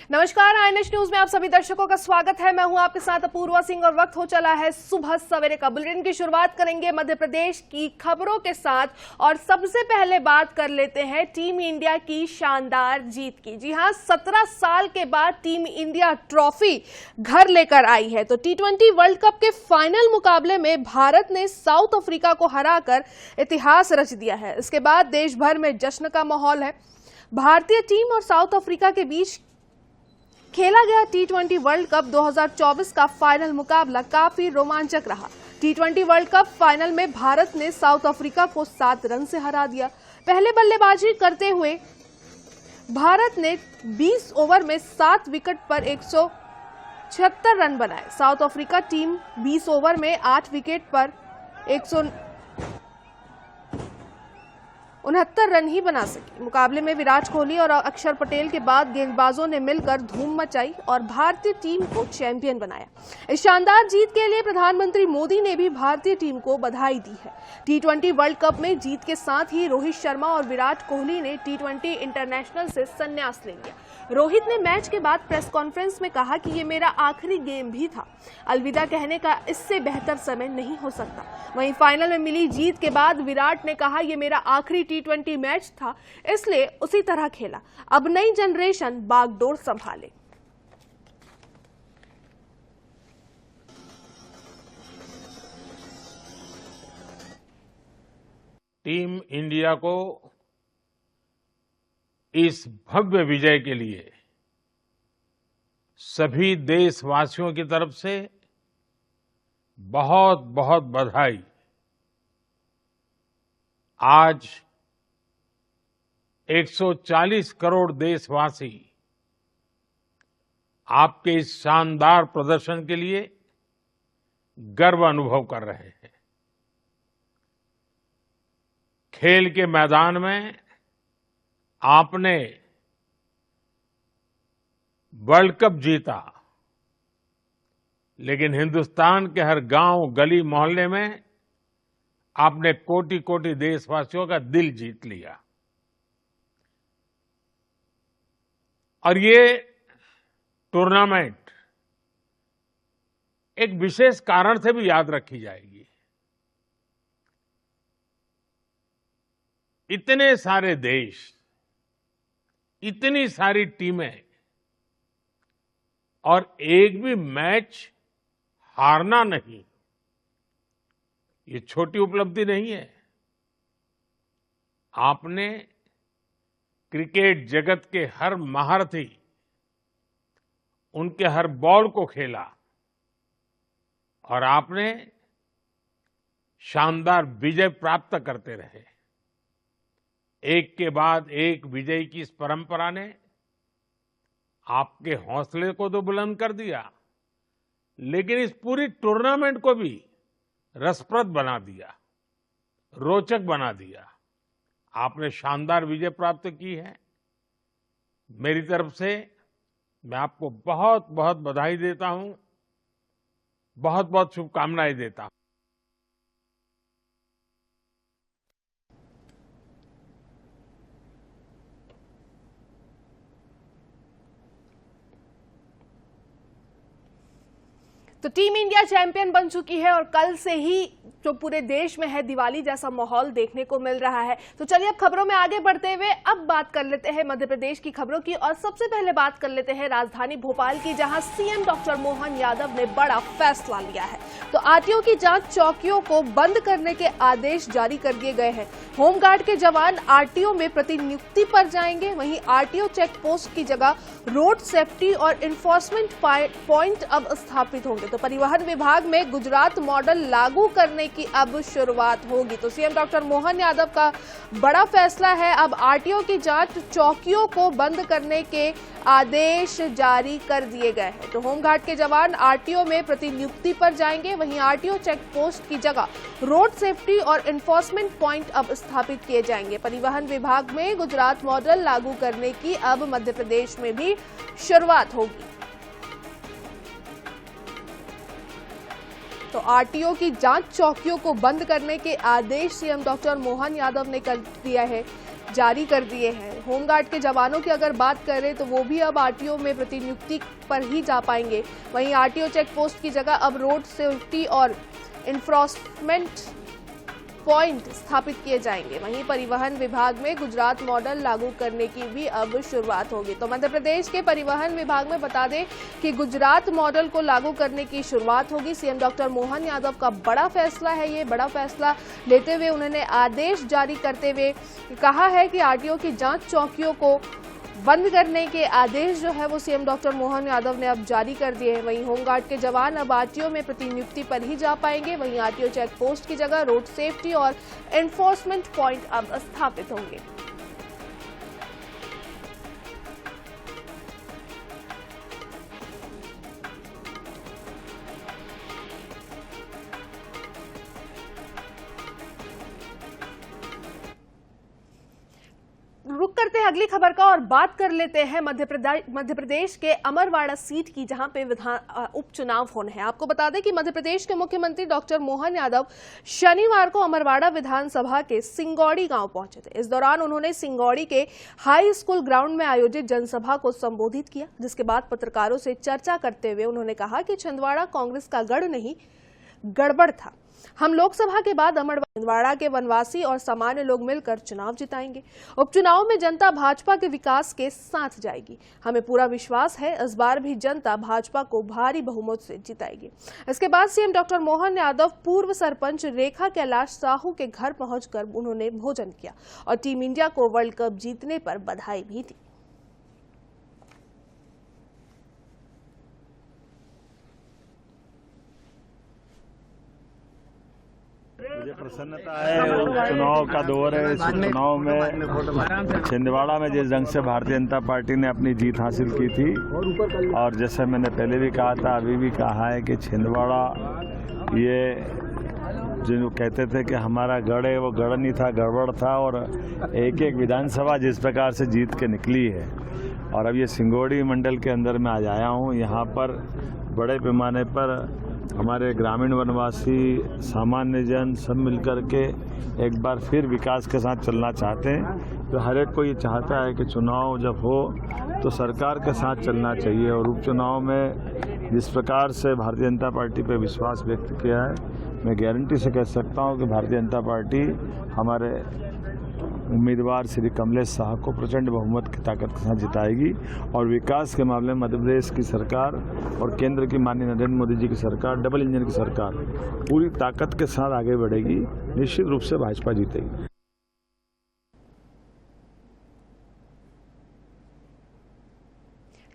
नमस्कार, INH news में आप सभी दर्शकों का स्वागत है। मैं हूं आपके साथ अपूर्वा सिंह और वक्त हो चला है सुबह सवेरे का। बुलेटिन की शुरुआत करेंगे मध्य प्रदेश की खबरों के साथ और सबसे पहले बात कर लेते हैं टीम इंडिया की शानदार जीत की। जी हां, 17 साल के बाद टीम इंडिया ट्रॉफी घर लेकर आई है। तो टी20 वर्ल्ड कप के फाइनल मुकाबले में भारत ने साउथ अफ्रीका को हराकर इतिहास रच दिया है। इसके बाद देश भर में जश्न का माहौल है। भारतीय टीम और साउथ अफ्रीका के बीच खेला गया टी20 वर्ल्ड कप 2024 का फाइनल मुकाबला काफी रोमांचक रहा। टी20 वर्ल्ड कप फाइनल में भारत ने साउथ अफ्रीका को 7 रन से हरा दिया। पहले बल्लेबाजी करते हुए भारत ने 20 ओवर में 7 विकेट पर 176 रन बनाए। साउथ अफ्रीका टीम 20 ओवर में 8 विकेट पर 169 रन ही बना सकी। मुकाबले में विराट कोहली और अक्षर पटेल के बाद गेंदबाजों ने मिलकर धूम मचाई और भारतीय टीम को चैंपियन बनाया। इस शानदार जीत के लिए प्रधानमंत्री मोदी ने भी भारतीय टीम को बधाई दी है। टी20 वर्ल्ड कप में जीत के साथ ही रोहित शर्मा और विराट कोहली ने टी20 इंटरनेशनल से संन्यास ले लिया। रोहित ने मैच के बाद प्रेस कॉन्फ्रेंस में कहा कि ये मेरा आखिरी गेम भी था। अलविदा कहने का इससे बेहतर समय नहीं हो सकता। वहीं फाइनल में मिली जीत के बाद विराट ने कहा, ये मेरा आखिरी टी20 मैच था, इसलिए उसी तरह खेला। अब नई जनरेशन बागडोर संभाले। टीम इंडिया को इस भव्य विजय के लिए सभी देशवासियों की तरफ से बहुत बहुत बधाई। आज 140 करोड़ देशवासी आपके इस शानदार प्रदर्शन के लिए गर्व अनुभव कर रहे हैं। खेल के मैदान में आपने वर्ल्ड कप जीता, लेकिन हिंदुस्तान के हर गांव, गली, मोहल्ले में आपने कोटि कोटि देशवासियों का दिल जीत लिया। और ये टूर्नामेंट एक विशेष कारण से भी याद रखी जाएगी। इतने सारे देश, इतनी सारी टीमें और एक भी मैच हारना नहीं, ये छोटी उपलब्धि नहीं है। आपने क्रिकेट जगत के हर महारथी, उनके हर बॉल को खेला और आपने शानदार विजय प्राप्त करते रहे। एक के बाद एक विजय की इस परंपरा ने आपके हौसले को तो बुलंद कर दिया, लेकिन इस पूरी टूर्नामेंट को भी रसप्रद बना दिया, रोचक बना दिया। आपने शानदार विजय प्राप्त की है। मेरी तरफ से मैं आपको बहुत बहुत बधाई देता हूं, बहुत बहुत शुभकामनाएं देता हूं। तो टीम इंडिया चैंपियन बन चुकी है और कल से ही जो पूरे देश में है दिवाली जैसा माहौल देखने को मिल रहा है। तो चलिए अब खबरों में आगे बढ़ते हुए अब बात कर लेते हैं मध्य प्रदेश की खबरों की और सबसे पहले बात कर लेते हैं राजधानी भोपाल की, जहां सीएम डॉक्टर मोहन यादव ने बड़ा फैसला लिया है। तो आरटीओ की जांच चौकियों को बंद करने के आदेश जारी कर दिए गए हैं। होमगार्ड के जवान आरटीओ में प्रतिनियुक्ति पर जाएंगे। वहीं आरटीओ चेक पोस्ट की जगह रोड सेफ्टी और इन्फोर्समेंट पॉइंट अब स्थापित होंगे। तो परिवहन विभाग में गुजरात मॉडल लागू करने की अब शुरुआत होगी। तो सीएम डॉक्टर मोहन यादव का बड़ा फैसला है। अब आरटीओ की जांच चौकियों को बंद करने के आदेश जारी कर दिए गए हैं। तो होमगार्ड के जवान आरटीओ में प्रतिनियुक्ति पर जाएंगे। वहीं आरटीओ चेक पोस्ट की जगह रोड सेफ्टी और इन्फोर्समेंट पॉइंट अब स्थापित किए जाएंगे। परिवहन विभाग में गुजरात मॉडल लागू करने की अब मध्य प्रदेश में भी शुरुआत होगी। तो आरटीओ की जांच चौकियों को बंद करने के आदेश सीएम डॉक्टर मोहन यादव ने कर दिया है। जारी कर दिए हैं। होमगार्ड के जवानों की अगर बात करें तो वो भी अब आरटीओ में प्रतिनियुक्ति पर ही जा पाएंगे। वहीं आरटीओ चेक पोस्ट की जगह अब रोड सेफ्टी और इन्फोर्समेंट पॉइंट स्थापित किए जाएंगे। वहीं परिवहन विभाग में गुजरात मॉडल लागू करने की भी अब शुरुआत होगी। तो मध्य प्रदेश के परिवहन विभाग में बता दें कि गुजरात मॉडल को लागू करने की शुरुआत होगी। सीएम डॉक्टर मोहन यादव का बड़ा फैसला है। ये बड़ा फैसला लेते हुए उन्होंने आदेश जारी करते हुए कहा है कि आरटीओ की जांच चौकियों को बंद करने के आदेश जो है वो सीएम डॉक्टर मोहन यादव ने अब जारी कर दिए हैं। वहीं होमगार्ड के जवान अब आरटीओ में प्रतिनियुक्ति पर ही जा पाएंगे। वहीं आरटीओ चेक पोस्ट की जगह रोड सेफ्टी और एनफोर्समेंट पॉइंट अब स्थापित होंगे। रुक करते हैं अगली खबर का और बात कर लेते हैं मध्य प्रदेश के अमरवाड़ा सीट की, जहां पे उपचुनाव होने हैं। आपको बता दें कि मध्य प्रदेश के मुख्यमंत्री डॉक्टर मोहन यादव शनिवार को अमरवाड़ा विधानसभा के सिंगौड़ी गांव पहुंचे थे। इस दौरान उन्होंने सिंगौड़ी के हाई स्कूल ग्राउंड में आयोजित जनसभा को संबोधित किया, जिसके बाद पत्रकारों से चर्चा करते हुए उन्होंने कहा कि छिंदवाड़ा कांग्रेस का गढ़ नहीं, गड़बड़ था। हम लोकसभा के बाद छिंदवाड़ा के वनवासी और सामान्य लोग मिलकर चुनाव जिताएंगे। उपचुनाव में जनता भाजपा के विकास के साथ जाएगी। हमें पूरा विश्वास है इस बार भी जनता भाजपा को भारी बहुमत से जिताएगी। इसके बाद सीएम डॉक्टर मोहन यादव पूर्व सरपंच रेखा कैलाश साहू के घर पहुंचकर उन्होंने भोजन किया और टीम इंडिया को वर्ल्ड कप जीतने पर बधाई भी दी। मुझे प्रसन्नता है। चुनाव का दौर है। इस चुनाव में छिंदवाड़ा में जिस ढंग से भारतीय जनता पार्टी ने अपनी जीत हासिल की थी, और जैसे मैंने पहले भी कहा था, अभी भी कहा है कि छिंदवाड़ा ये जो कहते थे कि हमारा गढ़ है, वो गढ़ नहीं था, गड़बड़ था। और एक एक विधानसभा जिस प्रकार से जीत के निकली है, और अब ये सिंगौड़ी मंडल के अंदर मैं आज आया हूँ। यहाँ पर बड़े पैमाने पर हमारे ग्रामीण वनवासी, सामान्य जन सब मिलकर के एक बार फिर विकास के साथ चलना चाहते हैं। तो हर एक को ये चाहता है कि चुनाव जब हो तो सरकार के साथ चलना चाहिए। और उपचुनाव में जिस प्रकार से भारतीय जनता पार्टी पे विश्वास व्यक्त किया है, मैं गारंटी से कह सकता हूँ कि भारतीय जनता पार्टी हमारे उम्मीदवार श्री कमलेश शाह को प्रचंड बहुमत की ताकत के साथ जिताएगी। और विकास के मामले में मध्य प्रदेश की सरकार और केंद्र की माननीय नरेंद्र मोदी जी की सरकार, डबल इंजन की सरकार, पूरी ताकत के साथ आगे बढ़ेगी। निश्चित रूप से भाजपा जीतेगी।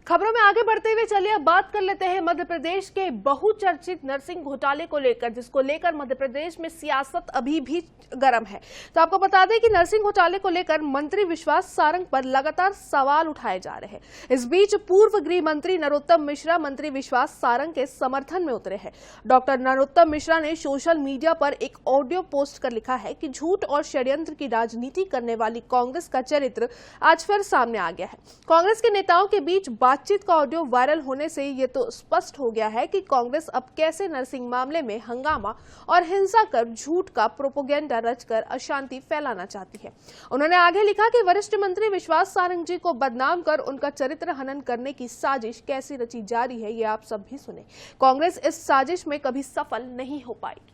खबरों में आगे बढ़ते हुए चलिए अब बात कर लेते हैं मध्य प्रदेश के बहुचर्चित नर्सिंग घोटाले को लेकर, जिसको लेकर मध्य प्रदेश में सियासत अभी भी गर्म है। तो आपको बता दें कि नर्सिंग घोटाले को लेकर मंत्री विश्वास सारंग पर लगातार सवाल उठाए जा रहे हैं। इस बीच पूर्व गृह मंत्री नरोत्तम मिश्रा मंत्री विश्वास सारंग के समर्थन में उतरे हैं। डॉक्टर नरोत्तम मिश्रा ने सोशल मीडिया पर एक ऑडियो पोस्ट कर लिखा है कि झूठ और षड्यंत्र की राजनीति करने वाली कांग्रेस का चरित्र आज फिर सामने आ गया है। कांग्रेस के नेताओं के बीच बातचीत का ऑडियो वायरल होने से ये तो स्पष्ट हो गया है कि कांग्रेस अब कैसे नर्सिंग मामले में हंगामा और हिंसा कर झूठ का प्रोपोगेंडा रचकर अशांति फैलाना चाहती है। उन्होंने आगे लिखा कि वरिष्ठ मंत्री विश्वास सारंग जी को बदनाम कर उनका चरित्र हनन करने की साजिश कैसी रची जा रही है, ये आप सब भी सुने। कांग्रेस इस साजिश में कभी सफल नहीं हो पाएगी।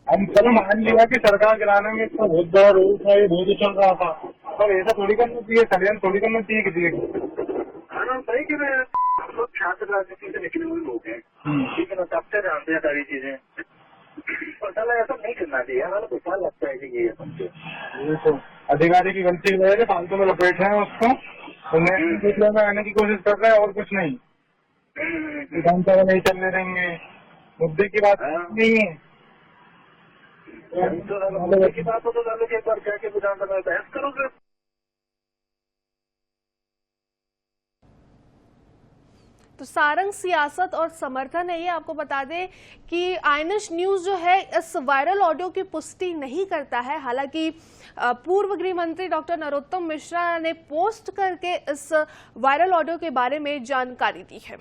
हम चलो मान लिया कि सरकार गिराने में इतना बहुत बड़ा रोल था, ये बहुत चल रहा था, पर ऐसा थोड़ी करना चाहिए, षड्यंत्र थोड़ी करना चाहिए किसी के। हाँ सही कह रहे हैं, लोग छात्र राजनीति से निकले हुए लोग हैं, ठीक है ना, तब से जानते हैं सारी चीजें। पर ऐसा नहीं करना चाहिए, हमें गुस्सा लगता है कि ये तो अधिकारी की गलती की वजह से फालतू में लपेट रहे हैं उसको, उन्हें में आने की कोशिश कर रहे हैं और कुछ नहीं। विधानसभा नहीं चलने देंगे, मुद्दे की बात नहीं है। की बात हो तो डालो कि एक बार क्या विधानसभा में बहस करोगे। तो सारंग सियासत और समर्थन है, ये आपको बता दें कि आईएनएस न्यूज जो है इस वायरल ऑडियो की पुष्टि नहीं करता है। हालांकि पूर्व गृह मंत्री डॉक्टर नरोत्तम मिश्रा ने पोस्ट करके इस वायरल ऑडियो के बारे में जानकारी दी है।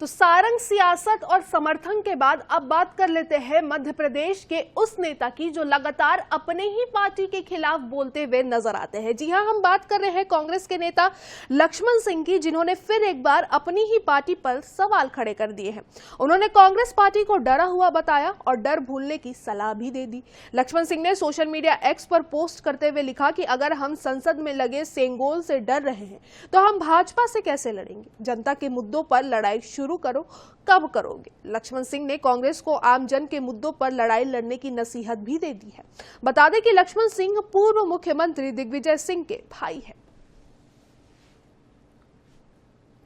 तो सारंग सियासत और समर्थन के बाद अब बात कर लेते हैं मध्य प्रदेश के उस नेता की जो लगातार अपने ही पार्टी के खिलाफ बोलते हुए नजर आते हैं। जी हां, हम बात कर रहे हैं कांग्रेस के नेता लक्ष्मण सिंह की, जिन्होंने फिर एक बार अपनी ही पार्टी पर सवाल खड़े कर दिए हैं। उन्होंने कांग्रेस पार्टी को डरा हुआ बताया और डर भूलने की सलाह भी दे दी। लक्ष्मण सिंह ने सोशल मीडिया एक्स पर पोस्ट करते हुए लिखा कि अगर हम संसद में लगे सेंगोल से डर रहे हैं तो हम भाजपा से कैसे लड़ेंगे। जनता के मुद्दों पर लड़ाई शुरू करो, कब करोगे। लक्ष्मण सिंह ने कांग्रेस को आमजन के मुद्दों पर लड़ाई लड़ने की नसीहत भी दे दी है। बता दें कि लक्ष्मण सिंह पूर्व मुख्यमंत्री दिग्विजय सिंह के भाई हैं।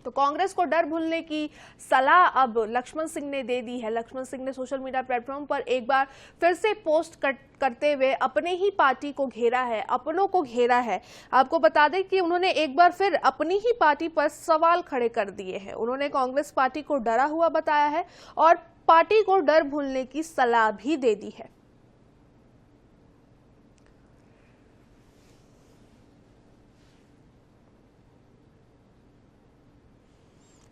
तो कांग्रेस को डर भूलने की सलाह अब लक्ष्मण सिंह ने दे दी है। लक्ष्मण सिंह ने सोशल मीडिया प्लेटफॉर्म पर एक बार फिर से पोस्ट करते हुए अपने ही पार्टी को घेरा है, अपनों को घेरा है। आपको बता दें कि उन्होंने एक बार फिर अपनी ही पार्टी पर सवाल खड़े कर दिए हैं। उन्होंने कांग्रेस पार्टी को डरा हुआ बताया है और पार्टी को डर भूलने की सलाह भी दे दी है।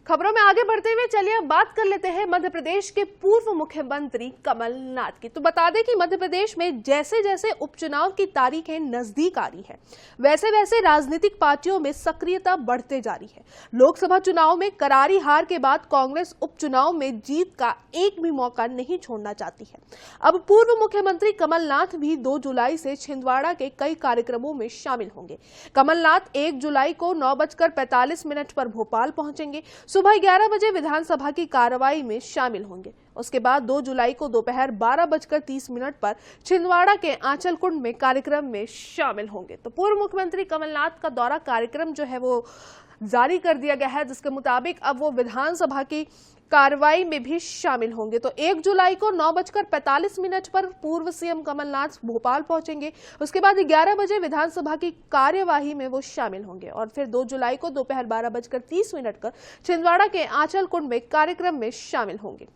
खबरों में आगे बढ़ते हुए चलिए अब बात कर लेते हैं मध्य प्रदेश के पूर्व मुख्यमंत्री कमलनाथ की। तो बता दें कि मध्य प्रदेश में जैसे जैसे उपचुनाव की तारीखें नजदीक आ रही है, वैसे वैसे राजनीतिक पार्टियों में सक्रियता बढ़ते जा रही है। लोकसभा चुनाव में करारी हार के बाद कांग्रेस उपचुनाव में जीत का एक भी मौका नहीं छोड़ना चाहती है। अब पूर्व मुख्यमंत्री कमलनाथ भी 2 जुलाई से छिंदवाड़ा के कई कार्यक्रमों में शामिल होंगे। कमलनाथ 1 जुलाई को 9:45 पर भोपाल पहुंचेंगे। सुबह 11 बजे विधानसभा की कार्रवाई में शामिल होंगे। उसके बाद 2 जुलाई को दोपहर 12:30 पर छिंदवाड़ा के आंचलकुंड में कार्यक्रम में शामिल होंगे। तो पूर्व मुख्यमंत्री कमलनाथ का दौरा कार्यक्रम जो है वो जारी कर दिया गया है, जिसके मुताबिक अब वो विधानसभा की कार्रवाई में भी शामिल होंगे। तो 1 जुलाई को 9:45 पर पूर्व सीएम कमलनाथ भोपाल पहुंचेंगे। उसके बाद 11 बजे विधानसभा की कार्यवाही में वो शामिल होंगे और फिर 2 जुलाई को दोपहर 12:30 पर छिंदवाड़ा के आंचलकुंड में कार्यक्रम में शामिल होंगे।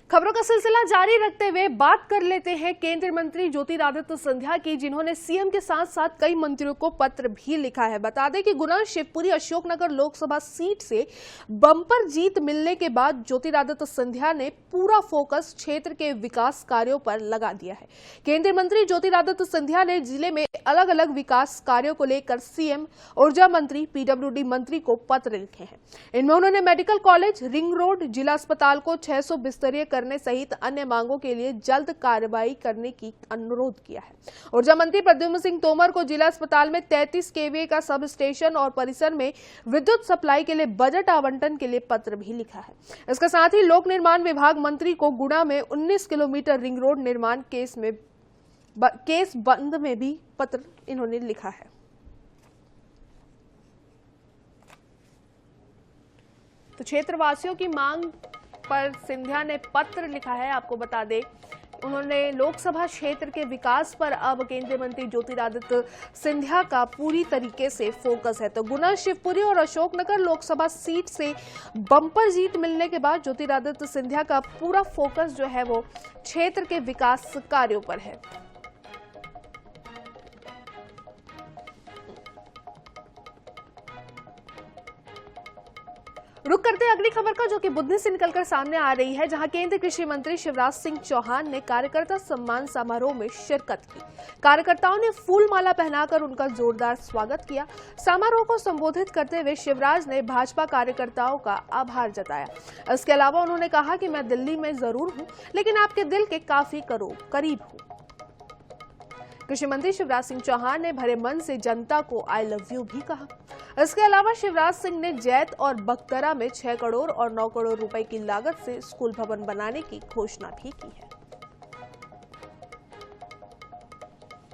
खबरों का सिलसिला जारी रखते हुए बात कर लेते हैं केंद्रीय मंत्री ज्योतिरादित्य सिंधिया की, जिन्होंने सीएम के साथ साथ कई मंत्रियों को पत्र भी लिखा है। बता दें कि गुना शिवपुरी अशोकनगर लोकसभा सीट से बम्पर जीत मिलने के बाद ज्योतिरादित्य सिंधिया ने पूरा फोकस क्षेत्र के विकास कार्यों पर लगा दिया है। केंद्रीय मंत्री ज्योतिरादित्य सिंधिया ने जिले में अलग अलग विकास कार्यों को लेकर सीएम, ऊर्जा मंत्री, पीडब्ल्यूडी मंत्री को पत्र लिखे हैं। इनमें उन्होंने मेडिकल कॉलेज, रिंग रोड, जिला अस्पताल को 600 बिस्तरिये करने सहित अन्य मांगों के लिए जल्द कार्रवाई करने की अनुरोध किया है। ऊर्जा मंत्री प्रद्युम्न सिंह तोमर को जिला अस्पताल में 33 केवीए का सब स्टेशन और परिसर में विद्युत सप्लाई के लिए बजट आवंटन के लिए पत्र भी लिखा है। इसके साथ ही लोक निर्माण विभाग मंत्री को गुना में 19 किलोमीटर रिंग रोड निर्माण केस बंद में भी पत्र इन्होंने लिखा है। तो क्षेत्रवासियों की मांग पर सिंधिया ने पत्र लिखा है। आपको बता दें, उन्होंने लोकसभा क्षेत्र के विकास पर अब केंद्रीय मंत्री ज्योतिरादित्य सिंधिया का पूरी तरीके से फोकस है। तो गुना, शिवपुरी और अशोकनगर लोकसभा सीट से बम्पर जीत मिलने के बाद ज्योतिरादित्य सिंधिया का पूरा फोकस जो है वो क्षेत्र के विकास कार्यों पर है। रुक करते हैं अगली खबर का, जो कि बुधनी से निकलकर सामने आ रही है, जहां केंद्रीय कृषि मंत्री शिवराज सिंह चौहान ने कार्यकर्ता सम्मान समारोह में शिरकत की। कार्यकर्ताओं ने फूल माला पहनाकर उनका जोरदार स्वागत किया। समारोह को संबोधित करते हुए शिवराज ने भाजपा कार्यकर्ताओं का आभार जताया। इसके अलावा उन्होंने कहा कि मैं दिल्ली में जरूर हूं, लेकिन आपके दिल के काफी करीब हूं। कृषि मंत्री शिवराज सिंह चौहान ने भरे मन से जनता को आई लव यू भी कहा। इसके अलावा शिवराज सिंह ने जैत और बख्तरा में 6 करोड़ और 9 करोड़ रुपए की लागत से स्कूल भवन बनाने की घोषणा भी की है।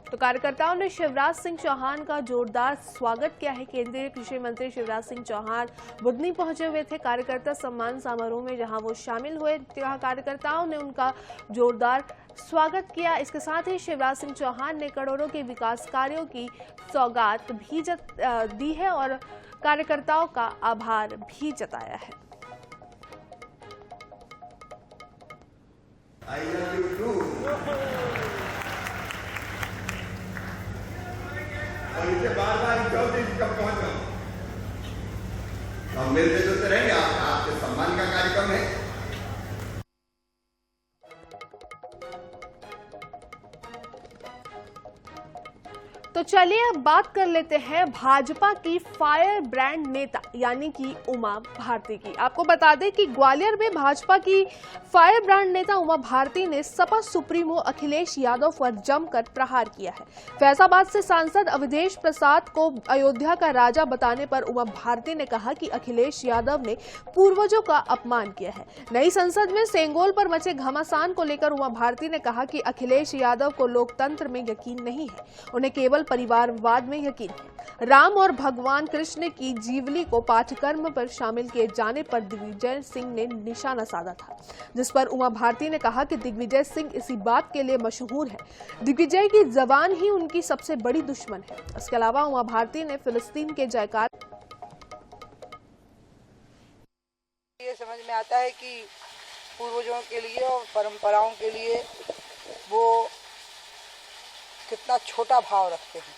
तो कार्यकर्ताओं ने शिवराज सिंह चौहान का जोरदार स्वागत किया है। केंद्रीय कृषि मंत्री शिवराज सिंह चौहान बुधनी पहुंचे हुए थे कार्यकर्ता सम्मान समारोह में, जहां वो शामिल हुए। जहां कार्यकर्ताओं ने उनका जोरदार स्वागत किया। इसके साथ ही शिवराज सिंह चौहान ने करोड़ों के विकास कार्यों की सौगात भी दी है और कार्यकर्ताओं का आभार भी जताया है। I love you too. और इसे बार बार चौधरी कब पहुंचा। हम मिलते जुलते रहेंगे, आपके सम्मान का कार्यक्रम है। तो चलिए अब बात कर लेते हैं भाजपा की फायर ब्रांड नेता यानी कि उमा भारती की। आपको बता दें कि ग्वालियर में भाजपा की फायर ब्रांड नेता उमा भारती ने सपा सुप्रीमो अखिलेश यादव पर जमकर प्रहार किया है। फैजाबाद से सांसद अवधेश प्रसाद को अयोध्या का राजा बताने पर उमा भारती ने कहा कि अखिलेश यादव ने पूर्वजों का अपमान किया है। नई संसद में सेंगोल पर मचे घमासान को लेकर उमा भारती ने कहा कि अखिलेश यादव को लोकतंत्र में यकीन नहीं है, उन्हें केवल परिवारवाद में यकीन है। राम और भगवान कृष्ण की जीवनी को पाठ्यक्रम पर शामिल किए जाने पर दिग्विजय सिंह ने निशाना साधा था, जिस पर उमा भारती ने कहा कि दिग्विजय सिंह इसी बात के लिए मशहूर है, दिग्विजय की जबान ही उनकी सबसे बड़ी दुश्मन है। इसके अलावा उमा भारती ने फिलिस्तीन के जयकार ये समझ में आता है कि पूर्वजों के लिए और परंपराओं के लिए वो कितना छोटा भाव रखते हैं,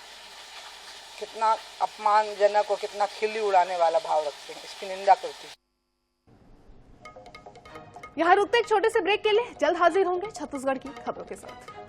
कितना अपमानजनक और कितना खिल्ली उड़ाने वाला भाव रखते हैं, इसकी निंदा करती हूँ। यहाँ रुकते एक छोटे से ब्रेक के लिए, जल्द हाजिर होंगे छत्तीसगढ़ की खबरों के साथ।